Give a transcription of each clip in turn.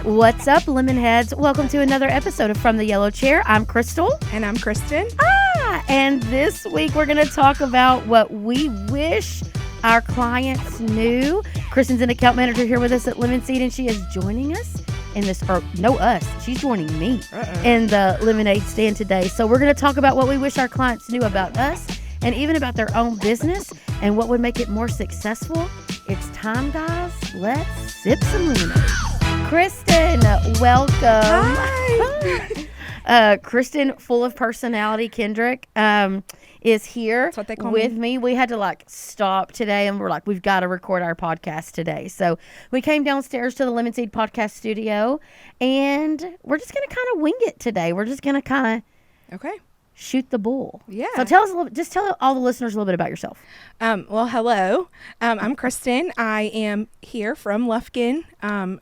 What's up, Lemonheads? Welcome to another episode of From the Yellow Chair. I'm Crystal. And I'm Kristen. And this week we're going to talk about what we wish our clients knew. Kristen's an account manager here with us at Lemon Seed, and she is joining us in this, she's joining me in the lemonade stand today. So we're going to talk about what we wish our clients knew about us and even about their own business and what would make it more successful. It's time, guys. Let's sip some lemonade. Kristen, welcome. Hi. Kristen, full of personality, Kendrick, is here That's what they call with me. me. We had to stop today, and we're we've got to record our podcast today. So we came downstairs to the Lemon Seed podcast studio, and we're just going to kind of wing it today. We're just going to kind of Okay. shoot the bull. Yeah. So tell us just tell all the listeners a little bit about yourself. Well, hello. I'm Kristen. I am here from Lufkin.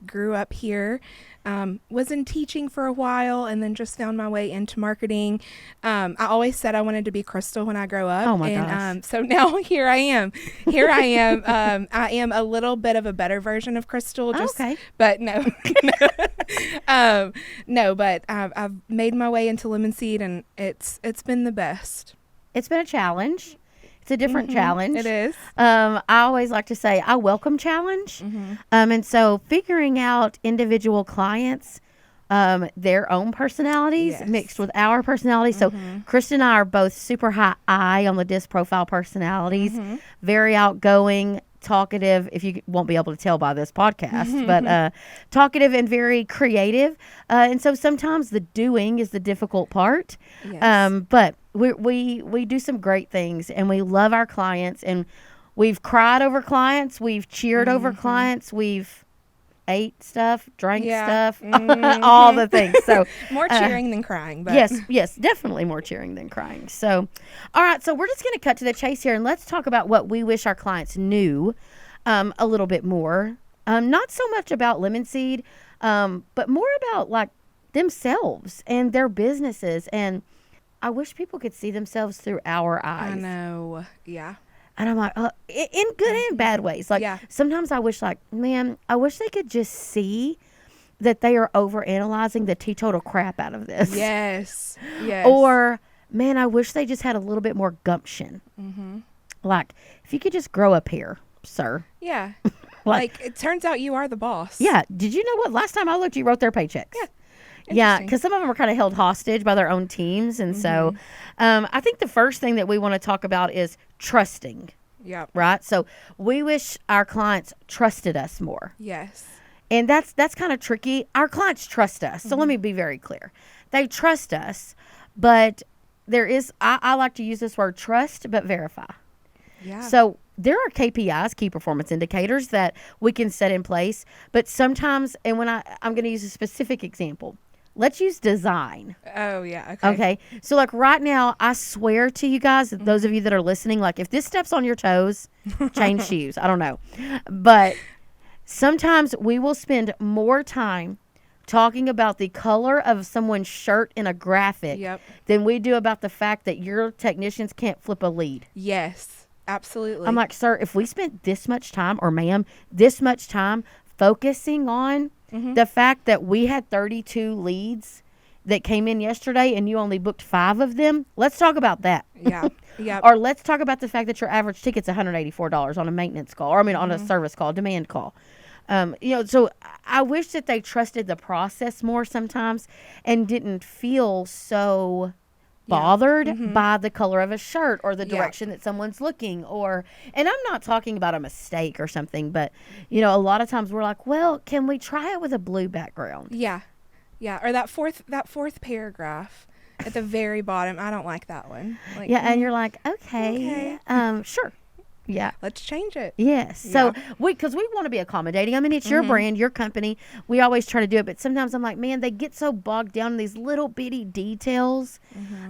Grew up here. Was in teaching for a while and then just found my way into marketing. I always said I wanted to be Crystal when I grow up. Oh my gosh. So now here I am. I am a little bit of a better version of Crystal. Okay. But no. But I've made my way into Lemon Seed and it's been the best. It's been a challenge. It's a different challenge. It is. I always like to say I welcome challenge. And so figuring out individual clients, their own personalities Yes. mixed with our personalities. So Kristen and I are both super high I on the DISC profile personalities, very outgoing, talkative, if you won't be able to tell by this podcast, but talkative and very creative. And so sometimes the doing is the difficult part. Yes. But we do some great things, and we love our clients, and we've cried over clients, we've cheered over clients, we've ate stuff, drank stuff, all the things. So More cheering than crying. But yes, definitely more cheering than crying. So, all right, so we're just going to cut to the chase here, and let's talk about what we wish our clients knew a little bit more. Not so much about Lemon Seed, but more about themselves and their businesses. And I wish people could see themselves through our eyes. I know. Yeah. And I'm like, in good and bad ways. Sometimes I wish, man, I wish they could just see that they are overanalyzing the teetotal crap out of this. Yes. Yes. Or, man, I wish they just had a little bit more gumption. If you could just grow up here, sir. Yeah. Like- it turns out you are the boss. Yeah. Did you know what? Last time I looked, you wrote their paychecks. Yeah. Yeah, Interesting. because some of them are kind of held hostage by their own teams. And so I think the first thing that we want to talk about is trusting, Yep. right? So we wish our clients trusted us more. Yes. And that's kind of tricky. Our clients trust us. So let me be very clear. They trust us, but there is, I like to use this word trust, but verify. Yeah. So there are KPIs, key performance indicators, that we can set in place. But sometimes, and when I'm going to use a specific example. Let's use design. Oh, yeah. Okay. Okay. So right now, I swear to you guys, those of you that are listening, if this steps on your toes, change shoes. I don't know. But sometimes we will spend more time talking about the color of someone's shirt in a graphic than we do about the fact that your technicians can't flip a lead. Yes. Absolutely. I'm like, sir, if we spent this much time, or ma'am, this much time focusing on the fact that we had 32 leads that came in yesterday and you only booked 5 of them, let's talk about that. Yeah. Yeah. Or let's talk about the fact that your average ticket's $184 on a maintenance call, or on a service call, demand call. So I wish that they trusted the process more sometimes and didn't feel so bothered by the color of a shirt or the direction that someone's looking, and I'm not talking about a mistake or something, but a lot of times we're like, well, can we try it with a blue background? Yeah. Yeah. Or that fourth paragraph at the very bottom. I don't like that one. And you're like, okay. Sure. Yeah. Let's change it. Yes. So because we want to be accommodating. I mean, it's your brand, your company. We always try to do it. But sometimes I'm like, man, they get so bogged down in these little bitty details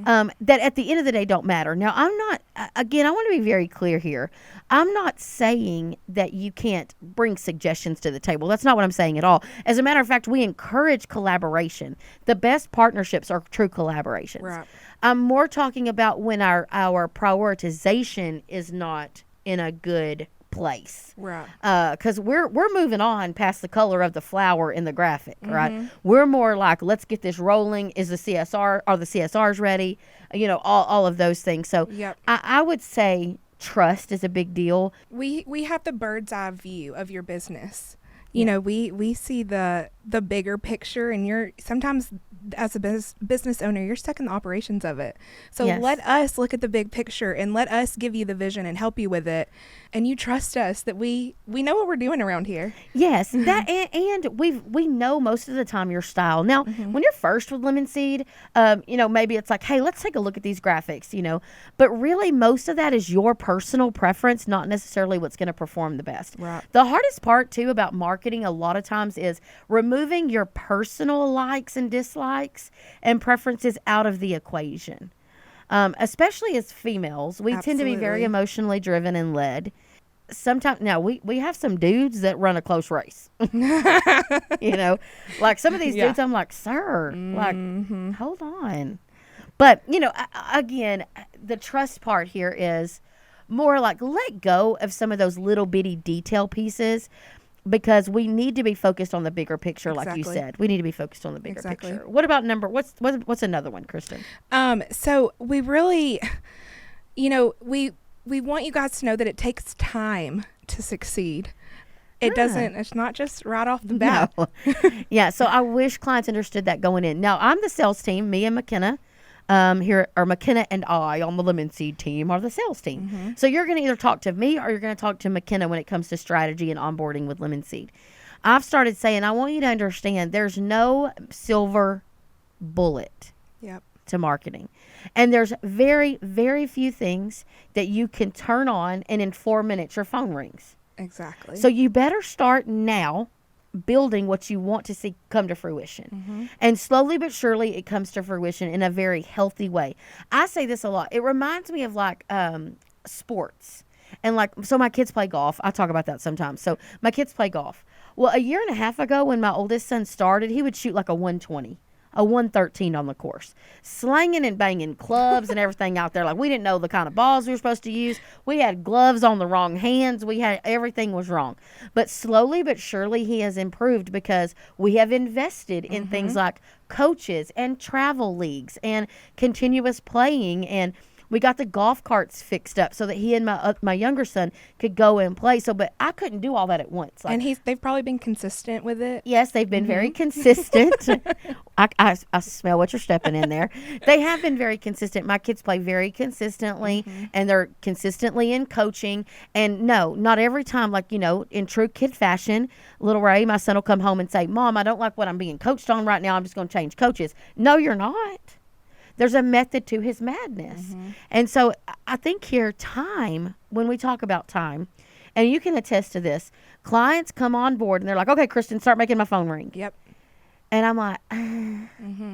that at the end of the day don't matter. Now, I'm not, again, I want to be very clear here. I'm not saying that you can't bring suggestions to the table. That's not what I'm saying at all. As a matter of fact, we encourage collaboration. The best partnerships are true collaborations. Right. I'm more talking about when our prioritization is not in a good place. Right. Because we're moving on past the color of the flower in the graphic, right? We're more like, let's get this rolling. Is the CSR, are the CSRs ready? All of those things. So Yep. I would say trust is a big deal. We have the bird's eye view of your business. You know, we see the bigger picture, and you're sometimes, as a business owner, you're stuck in the operations of it. So Yes. let us look at the big picture and let us give you the vision and help you with it. And you trust us that we know what we're doing around here. Yes, that and we know most of the time your style. Now, when you're first with Lemon Seed, maybe it's like, hey, let's take a look at these graphics, but really most of that is your personal preference, not necessarily what's going to perform the best. Right. The hardest part too about marketing a lot of times is removing your personal likes and dislikes and preferences out of the equation. Especially as females, we tend to be very Absolutely. emotionally driven and led. Sometimes now we have some dudes that run a close race. Like some of these Yeah. dudes, I'm like, sir, like, hold on. But again, the trust part here is more like let go of some of those little bitty detail pieces, because we need to be focused on the bigger picture. Like you Exactly. said, we need to be focused on the bigger Exactly. picture. What about what's another one, Kristen? So we really, we want you guys to know that it takes time to succeed. It's not just right off the bat. No. Yeah, so I wish clients understood that going in. Now, I'm the sales team. Me and McKenna McKenna and I on the Lemon Seed team are the sales team. So you're going to either talk to me or you're going to talk to McKenna when it comes to strategy and onboarding with Lemon Seed. I've started saying, I want you to understand there's no silver bullet Yep. to marketing. And there's very, very few things that you can turn on and in 4 minutes your phone rings. Exactly. So you better start now building what you want to see come to fruition. And slowly but surely it comes to fruition in a very healthy way. I say this a lot. It reminds me of like sports. And so my kids play golf. I talk about that sometimes. So my kids play golf. Well, a year and a half ago when my oldest son started, he would shoot like a 120. A 113 on the course, slanging and banging clubs and everything out there. Like we didn't know the kind of balls we were supposed to use. We had gloves on the wrong hands. Everything was wrong. But slowly but surely he has improved because we have invested in things like coaches and travel leagues and continuous playing, and we got the golf carts fixed up so that he and my younger son could go and play. But I couldn't do all that at once. And they've probably been consistent with it. Yes, they've been very consistent. I smell what you're stepping in there. They have been very consistent. My kids play very consistently, and they're consistently in coaching. And no, not every time, in true kid fashion, little Ray, my son will come home and say, Mom, I don't like what I'm being coached on right now. I'm just going to change coaches. No, you're not. There's a method to his madness. And so I think here, time, when we talk about time, and you can attest to this, clients come on board and they're like, okay, Kristen, start making my phone ring. Yep. And I'm like,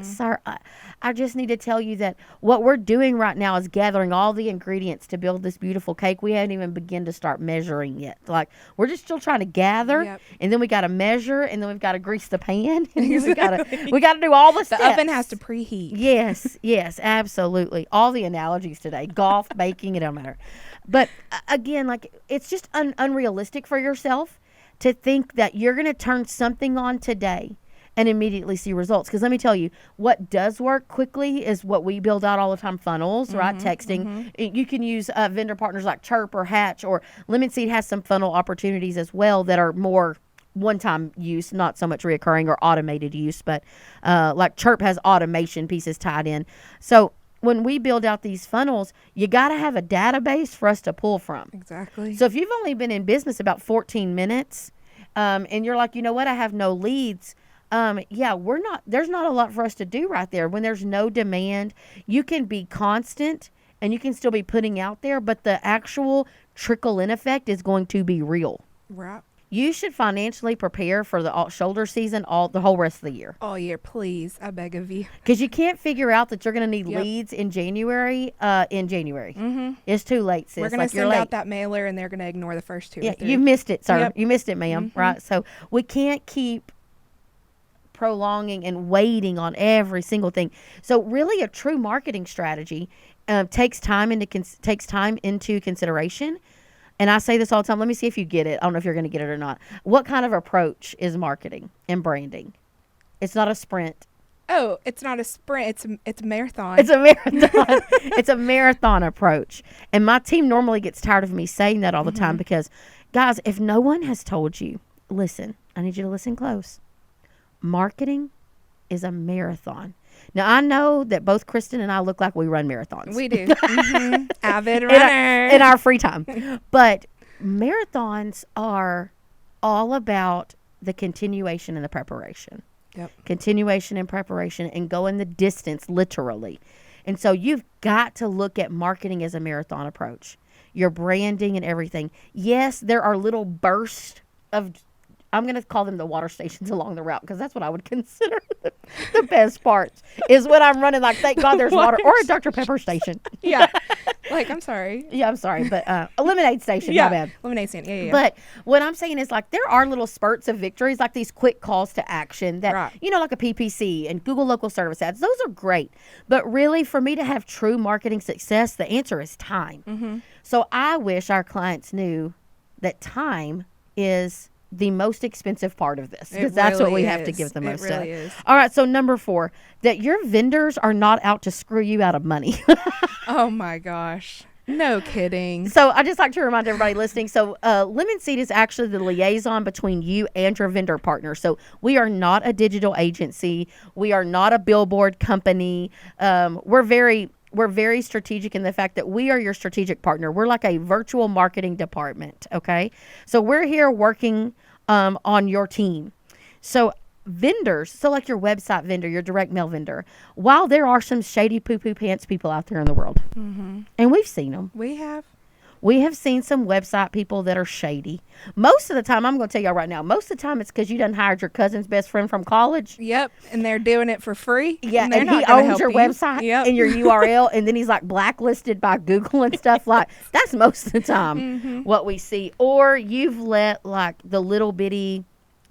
sir, I just need to tell you that what we're doing right now is gathering all the ingredients to build this beautiful cake. We haven't even begun to start measuring yet. Like, we're just still trying to gather, Yep. and then we got to measure, and then we've got to grease the pan, and then we got to do all the steps. The oven has to preheat. Yes, absolutely. All the analogies today, golf, baking, it don't matter. But again, it's just unrealistic for yourself to think that you're going to turn something on today and immediately see results. Because let me tell you, what does work quickly is what we build out all the time, funnels, right? Texting. You can use vendor partners like Chirp or Hatch, or Lemon Seed has some funnel opportunities as well that are more one-time use, not so much reoccurring or automated use, but like Chirp has automation pieces tied in. So when we build out these funnels, you got to have a database for us to pull from. Exactly. So if you've only been in business about 14 minutes and you're like, you know what, I have no leads, there's not a lot for us to do right there. When there's no demand, you can be constant and you can still be putting out there, but the actual trickle-in effect is going to be real. Right. You should financially prepare for the shoulder season the whole rest of the year. All year, please. I beg of you. Because you can't figure out that you're going to need Yep. leads in January. It's too late, sis. We're going to you're send late. out that mailer, and they're going to ignore the first two or three. You missed it, sir. Yep. You missed it, ma'am. Right? So we can't keep prolonging and waiting on every single thing. So really a true marketing strategy takes time into consideration. and I say this all the time. Let me see if you get it. I don't know if you're going to get it or not. What kind of approach is marketing and branding? It's not a sprint. Oh, it's not a sprint. It's a marathon. It's a marathon. It's a marathon approach. And my team normally gets tired of me saying that all the time because, guys, if no one has told you, listen, I need you to listen close. Marketing is a marathon. Now, I know that both Kristen and I look like we run marathons. We do. Avid runner. In our free time. But marathons are all about the continuation and the preparation. Yep. Continuation and preparation and going the distance, literally. And so you've got to look at marketing as a marathon approach. Your branding and everything. Yes, there are little bursts of, I'm going to call them the water stations along the route because that's what I would consider the best parts is when I'm running like, thank God there's water, or a Dr. Pepper station. Yeah. Like, I'm sorry. Yeah, I'm sorry, but a lemonade station, Yeah. my bad. Lemonade stand. Yeah. But what I'm saying is like there are little spurts of victories, like these quick calls to action that, Right. you know, like a PPC and Google local service ads. Those are great. But really, for me to have true marketing success, the answer is time. So I wish our clients knew that time is the most expensive part of this because that's what we have to give the most It really is. All right. So number 4, that your vendors are not out to screw you out of money. Oh my gosh. No kidding. So I just like to remind everybody listening. So Lemon Seed is actually the liaison between you and your vendor partner. So we are not a digital agency. We are not a billboard company. We're very strategic in the fact that we are your strategic partner. We're like a virtual marketing department. Okay. So we're here working on your team. So vendors, so like your website vendor, your direct mail vendor, while there are some shady poo-poo pants people out there in the world, and we've seen them. We have seen some website people that are shady. Most of the time, I'm going to tell y'all right now, most of the time it's because you done hired your cousin's best friend from college. Yep. And they're doing it for free. Yeah, and he owns your website Yep. and your URL, and then he's like blacklisted by Google and stuff. Like, that's most of the time what we see. Or you've let like the little bitty,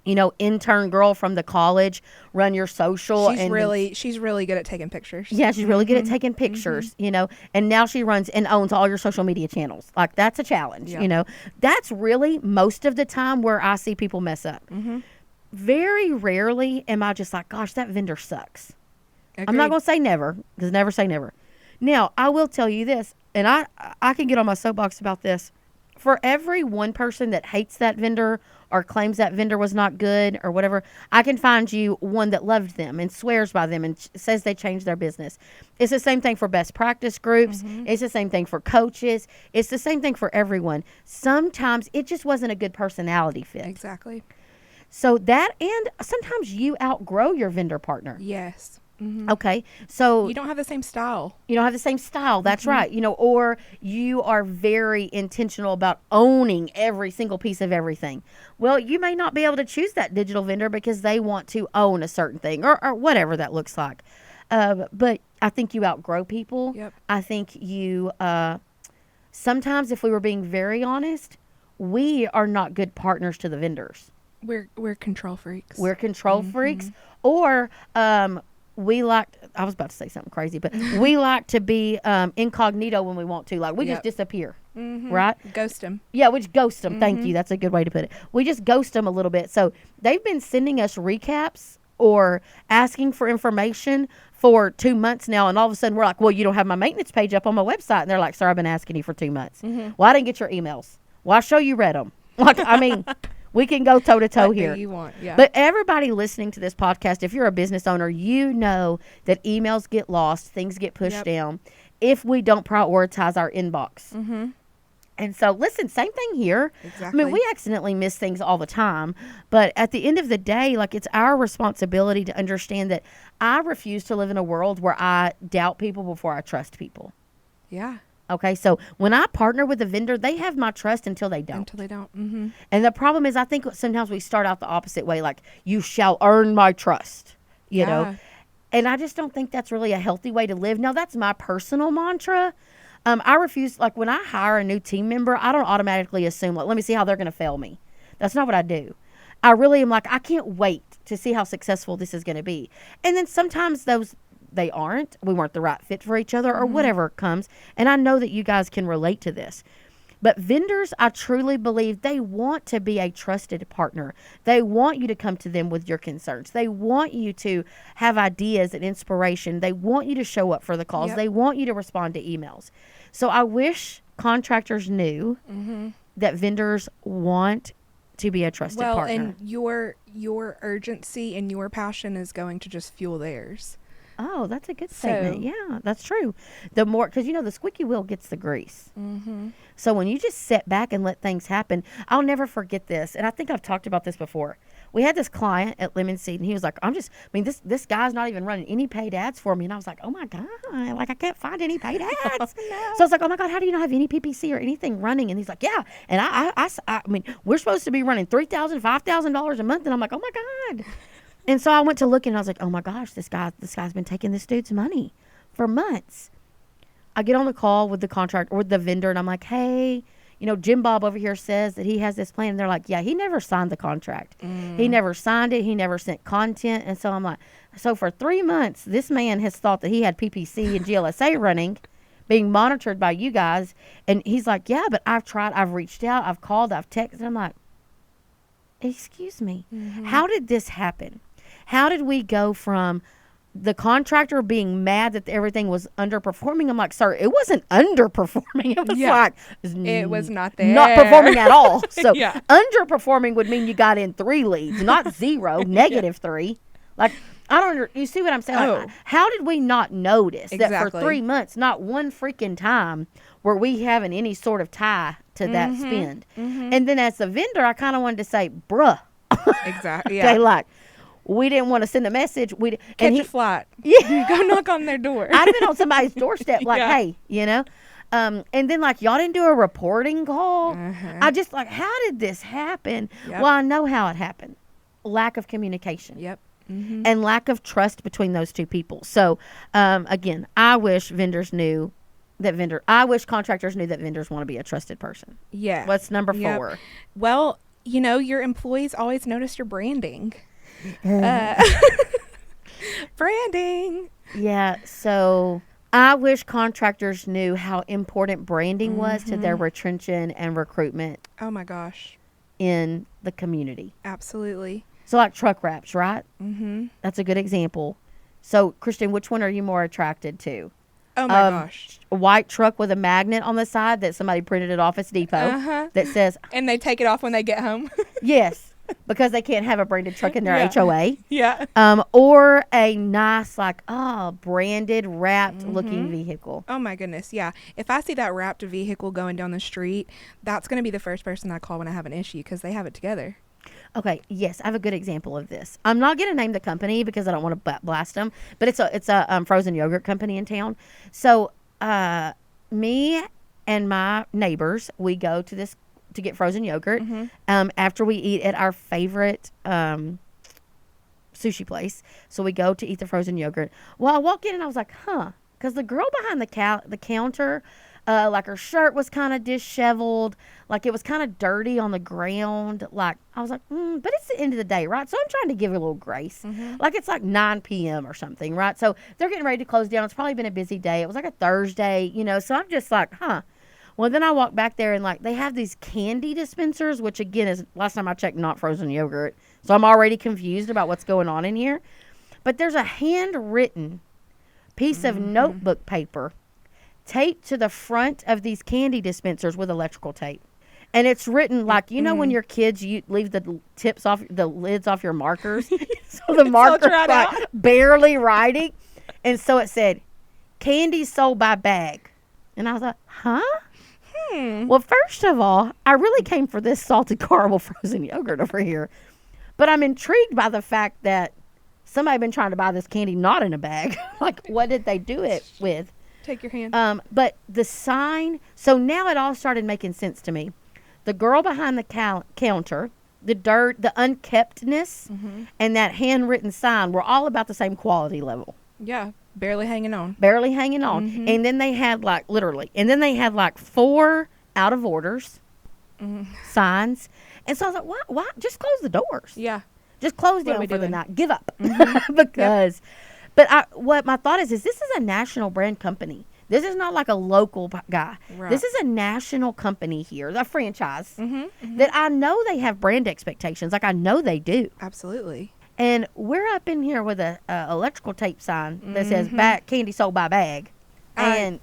you know, intern girl from the college run your social. She's really good at taking pictures. Yeah, she's really good at taking pictures, you know, and now she runs and owns all your social media channels. Like, that's a challenge, you know. That's really most of the time where I see people mess up. Very rarely am I just like, gosh, that vendor sucks. Agreed. I'm not going to say never, because never say never. Now, I will tell you this, and I can get on my soapbox about this. For every one person that hates that vendor or claims that vendor was not good or whatever, I can find you one that loved them and swears by them and says they changed their business. It's the same thing for best practice groups. It's the same thing for coaches. It's the same thing for everyone. Sometimes it just wasn't a good personality fit. Exactly. So that, and sometimes you outgrow your vendor partner. Yes. Okay. So You don't have the same style. you don't have the same style. That's right. You know, or you are very intentional about owning every single piece of everything. Well, you may not be able to choose that digital vendor because they want to own a certain thing or whatever that looks like. But I think you outgrow people. Yep. I think you, sometimes if we were being very honest, we are not good partners to the vendors. We're control freaks. We're control freaks, or we like, I was about to say something crazy, but we like to be incognito when we want to. Like, we just disappear, right? Ghost them. Yeah, we just ghost them. Thank you. That's a good way to put it. We just ghost them a little bit. So they've been sending us recaps or asking for information for 2 months now. And all of a sudden we're like, well, you don't have my maintenance page up on my website. And they're like, sir, I've been asking you for 2 months. Well, I didn't get your emails. Well, I show you read them. Like, I mean, we can go toe to toe What do here. you want? Yeah. But everybody listening to this podcast, if you're a business owner, you know that emails get lost, things get pushed down if we don't prioritize our inbox. And so, listen, same thing here. Exactly. I mean, we accidentally miss things all the time. But at the end of the day, like, it's our responsibility to understand that I refuse to live in a world where I doubt people before I trust people. Yeah. Okay, so when I partner with a vendor, they have my trust until they don't. Until they don't. And the problem is, I think sometimes we start out the opposite way, like, you shall earn my trust, you know? And I just don't think that's really a healthy way to live. Now, that's my personal mantra. I refuse, like, when I hire a new team member, I don't automatically assume, like, let me see how they're going to fail me. That's not what I do. I really am like, I can't wait to see how successful this is going to be. And then sometimes they aren't. We weren't the right fit for each other or whatever comes. And I know that you guys can relate to this. But vendors, I truly believe they want to be a trusted partner. They want you to come to them with your concerns. They want you to have ideas and inspiration. They want you to show up for the calls. Yep. They want you to respond to emails. So I wish contractors knew that vendors want to be a trusted partner. And your urgency and your passion is going to just fuel theirs. Oh, that's a good statement. Yeah, that's true. The more, because the squeaky wheel gets the grease. So when you just sit back and let things happen, I'll never forget this. And I think I've talked about this before. We had this client at Lemon Seed, and he was like, this guy's not even running any paid ads for me. And I was like, oh my God, like I can't find any paid ads. No. So I was like, oh my God, how do you not have any PPC or anything running? And he's like, yeah. And I mean, we're supposed to be running $3,000, $5,000 a month. And I'm like, oh my God. And so I went to look, and I was like, oh my gosh, this guy's been taking this dude's money for months. I get on the call with the contract or the vendor, and I'm like, hey, Jim Bob over here says that he has this plan. And they're like, yeah, he never signed the contract. He never signed it. He never sent content. And so I'm like, so for 3 months, this man has thought that he had PPC and GLSA running, being monitored by you guys. And he's like, yeah, but I've tried. I've reached out. I've called. I've texted. I'm like, excuse me. How did this happen? How did we go from the contractor being mad that everything was underperforming? I'm like, sir, it wasn't underperforming. It was it was not there. Not performing at all. So underperforming would mean you got in 3 leads, not 0, -3. Like, I don't, you see what I'm saying? Like, how did we not notice that for 3 months, not one freaking time were we having any sort of tie to that spend? And then as a vendor, I kind of wanted to say, bruh. Exactly. Yeah. Okay, like, we didn't want to send a message. Catch a flight. Yeah. Go knock on their door. I'd have been on somebody's doorstep like, hey, and then like, y'all didn't do a reporting call. I just like, how did this happen? Well, I know how it happened. Lack of communication. Yep. And lack of trust between those two people. So, again, I wish contractors knew that vendors want to be a trusted person. Yeah. What's number 4? Well, your employees always notice your branding. Branding. Yeah. So I wish contractors knew how important branding was to their retention and recruitment. Oh my gosh. In the community. Absolutely. So like truck wraps, right? That's a good example. So Kristen, which one are you more attracted to? Oh my gosh. A white truck with a magnet on the side that somebody printed at Office Depot that says, and they take it off when they get home. Yes. Because they can't have a branded truck in their HOA. Yeah. Or a nice, branded, wrapped looking vehicle. Oh, my goodness. Yeah. If I see that wrapped vehicle going down the street, that's going to be the first person I call when I have an issue because they have it together. Okay. Yes. I have a good example of this. I'm not going to name the company because I don't want to blast them, but it's a frozen yogurt company in town. So me and my neighbors, we go to get frozen yogurt after we eat at our favorite sushi place. So we go to eat the frozen yogurt. Well, I walk in and I was like, because the girl behind the counter, like her shirt was kind of disheveled, like it was kind of dirty on the ground. Like I was like, but it's the end of the day, right? So I'm trying to give her a little grace. Like it's like 9 p.m. or something, right? So they're getting ready to close down. It's probably been a busy day. It was like a Thursday, so I'm just like, Well, then I walk back there and they have these candy dispensers, which again is, last time I checked, not frozen yogurt. So I'm already confused about what's going on in here. But there's a handwritten piece of notebook paper taped to the front of these candy dispensers with electrical tape. And it's written when your kids, you leave the lids off your markers. So the marker's barely writing. And so it said, candy sold by bag. And I was like, huh? Well, first of all, I really came for this salted caramel frozen yogurt over here. But I'm intrigued by the fact that somebody been trying to buy this candy not in a bag. What did they do it with? Take your hand. But the sign, so now it all started making sense to me. The girl behind the counter, the dirt, the unkeptness, and that handwritten sign were all about the same quality level. Yeah. Barely hanging on. And then they had literally, 4 out of orders signs. And so I was like, why? Just close the doors. Yeah. Just close down for the night. Give up. Because, but what my thought is this is a national brand company. This is not like a local guy. Right. This is a national company here, a franchise, Mm-hmm. that I know they have brand expectations. Like, I know they do. Absolutely. And we're up in here with a electrical tape sign that says candy sold by bag. And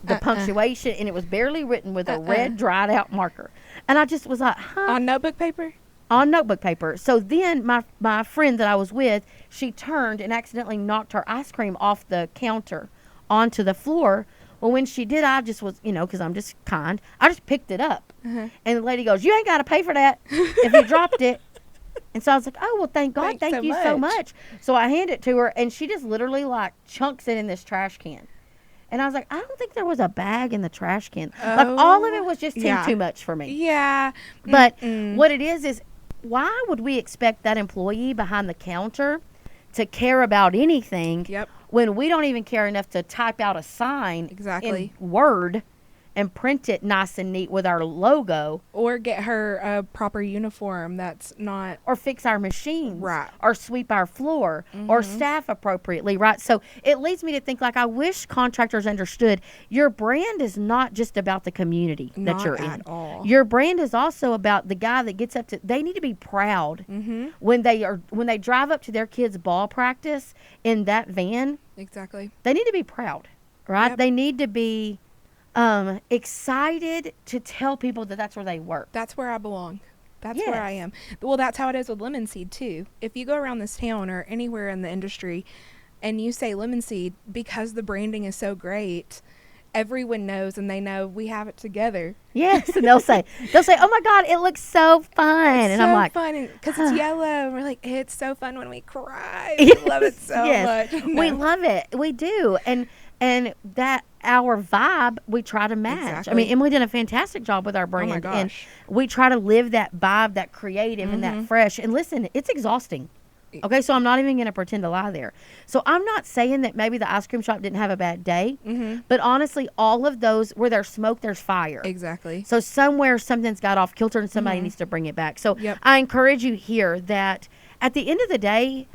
the punctuation, and it was barely written with a red dried out marker. And I just was like, On notebook paper? On notebook paper. So then my friend that I was with, she turned and accidentally knocked her ice cream off the counter onto the floor. Well, when she did, I just was, because I'm just kind, I just picked it up. And the lady goes, "You ain't got to pay for that if you dropped it." And so I was like, "Oh, well, thank God. Thank you so much." So I hand it to her, and she just literally like chunks it in this trash can. And I was like, I don't think there was a bag in the trash can. Like, all of it was just too much for me. Yeah. But what it is why would we expect that employee behind the counter to care about anything when we don't even care enough to type out a sign in Word and print it nice and neat with our logo? Or get her a proper uniform that's not... Or fix our machines. Right. Or sweep our floor. Or staff appropriately, right? So it leads me to think, like, I wish contractors understood your brand is not just about the community that you're in. Not at all. Your brand is also about the guy that gets up to... They need to be proud when they drive up to their kids' ball practice in that van. Exactly. They need to be proud, right? Yep. They need to be... excited to tell people that that's where they work. That's where I belong. That's where I am. Well, that's how it is with Lemon Seed too. If you go around this town or anywhere in the industry and you say Lemon Seed, because the branding is so great, everyone knows, and they know we have it together. Yes, and they'll say, "Oh my God, it looks so fun," and I'm like, "Fun because it's yellow." And we're like, "It's so fun when we cry. We love it so much." No. We love it. We do, and that our vibe we try to match. Exactly. I mean, Emily did a fantastic job with our brand, Oh my gosh. and we try to live that vibe, that creative, and that fresh. And listen, it's exhausting. Okay, so I'm not even going to pretend to lie there. So I'm not saying that maybe the ice cream shop didn't have a bad day, but honestly, all of those, where there's smoke, there's fire. Exactly. So somewhere something's got off kilter and somebody needs to bring it back. So I encourage you here that at the end of the day,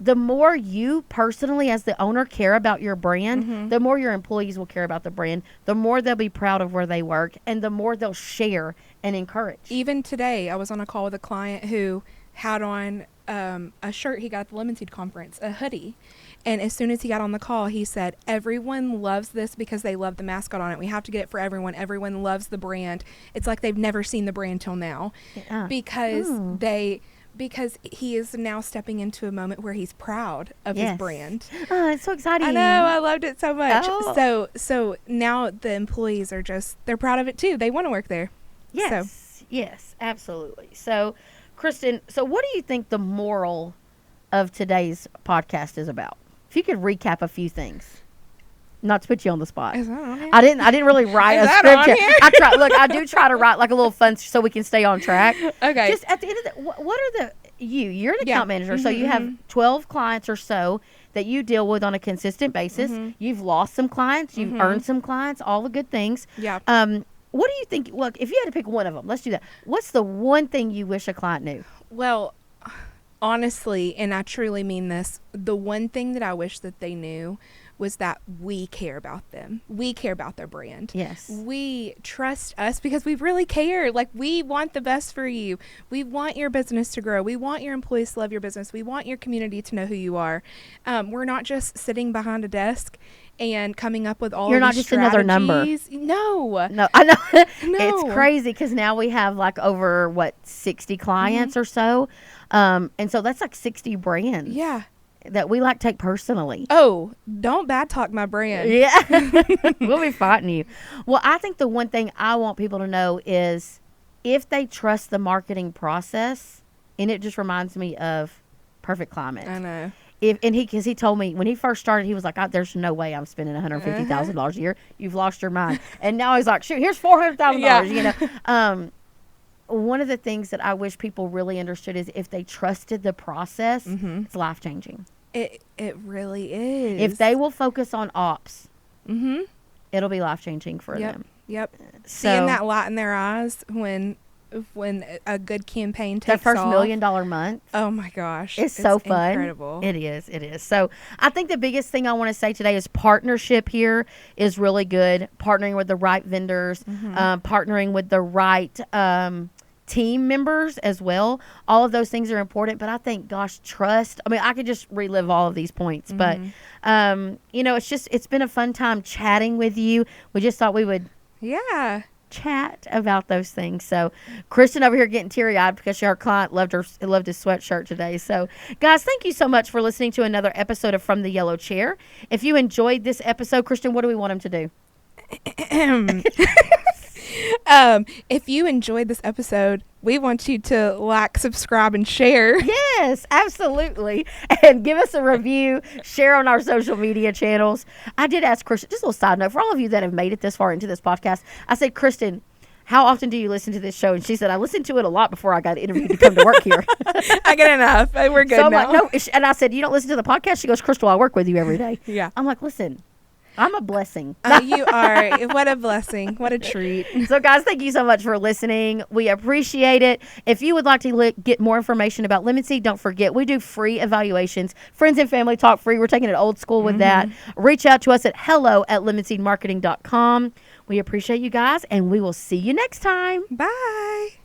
the more you personally as the owner care about your brand, the more your employees will care about the brand, the more they'll be proud of where they work, and the more they'll share and encourage. Even today, I was on a call with a client who had on a shirt he got at the Lemon Seed conference, a hoodie. And as soon as he got on the call, he said, "Everyone loves this because they love the mascot on it. We have to get it for everyone. Everyone loves the brand. It's like they've never seen the brand till now." Because he is now stepping into a moment where he's proud of his brand. Oh, it's so exciting. I know. I loved it so much. Oh. So now the employees are they're proud of it too. They want to work there. Yes. Yes, absolutely. So, Kristen, what do you think the moral of today's podcast is about? If you could recap a few things. Not to put you on the spot. Is that on here? I didn't really write a script here. I do try to write like a little fun so we can stay on track. Okay. Just at the end of the, what are you're an account manager, so you have 12 clients or so that you deal with on a consistent basis. You've lost some clients, you've earned some clients, all the good things. Yeah. What do you think, look, if you had to pick one of them, let's do that. What's the one thing you wish a client knew? Well, honestly, and I truly mean this, the one thing that I wish that they knew was that we care about them. We care about their brand. Yes. We trust us because we really care. Like, we want the best for you. We want your business to grow. We want your employees to love your business. We want your community to know who you are. We're not just sitting behind a desk and coming up with all You're of not these just another number. No, I know. No. It's crazy because now we have like over 60 clients or so, and so that's like 60 brands. Yeah. That we like take personally. Oh, don't bad talk my brand. Yeah. We'll be fighting you. Well, I think the one thing I want people to know is if they trust the marketing process, and it just reminds me of Perfect Climate. I know. Because he told me when he first started, he was like, "There's no way I'm spending $150,000 a year. You've lost your mind." And now he's like, "Shoot, here's $400,000." Yeah. You know. One of the things that I wish people really understood is if they trusted the process, it's life changing. It really is. If they will focus on ops, it'll be life changing for them. Yep. Seeing that light in their eyes when when a good campaign Their takes first off. $1 million month. Oh my gosh. It's so fun. Incredible. It is. It is. So I think the biggest thing I want to say today is partnership here is really good. Partnering with the right vendors, partnering with the right team members as well. All of those things are important. But I think, gosh, trust. I mean, I could just relive all of these points. But, it's been a fun time chatting with you. We just thought we would chat about those things. So Kristen over here getting teary-eyed because our client loved his sweatshirt today. So guys, thank you so much for listening to another episode of From the Yellow Chair. If you enjoyed this episode, Kristen, what do we want them to do? If you enjoyed this episode, we want you to like, subscribe, and share. Yes, absolutely. And give us a review, share on our social media channels. I did ask Kristen, just a little side note, for all of you that have made it this far into this podcast, I said, Kristen, how often do you listen to this show? And she said, I listened to it a lot before I got interviewed to come to work here. I get enough. We're good so I'm now. like, no. And I said, you don't listen to the podcast? She goes, Crystal, I work with you every day. Yeah. I'm like, listen, I'm a blessing. You are. What a blessing. What a treat. So, guys, thank you so much for listening. We appreciate it. If you would like to get more information about Lemon Seed, don't forget, we do free evaluations. Friends and family talk free. We're taking it old school with that. Reach out to us at hello@lemonseedmarketing.com. We appreciate you guys, and we will see you next time. Bye.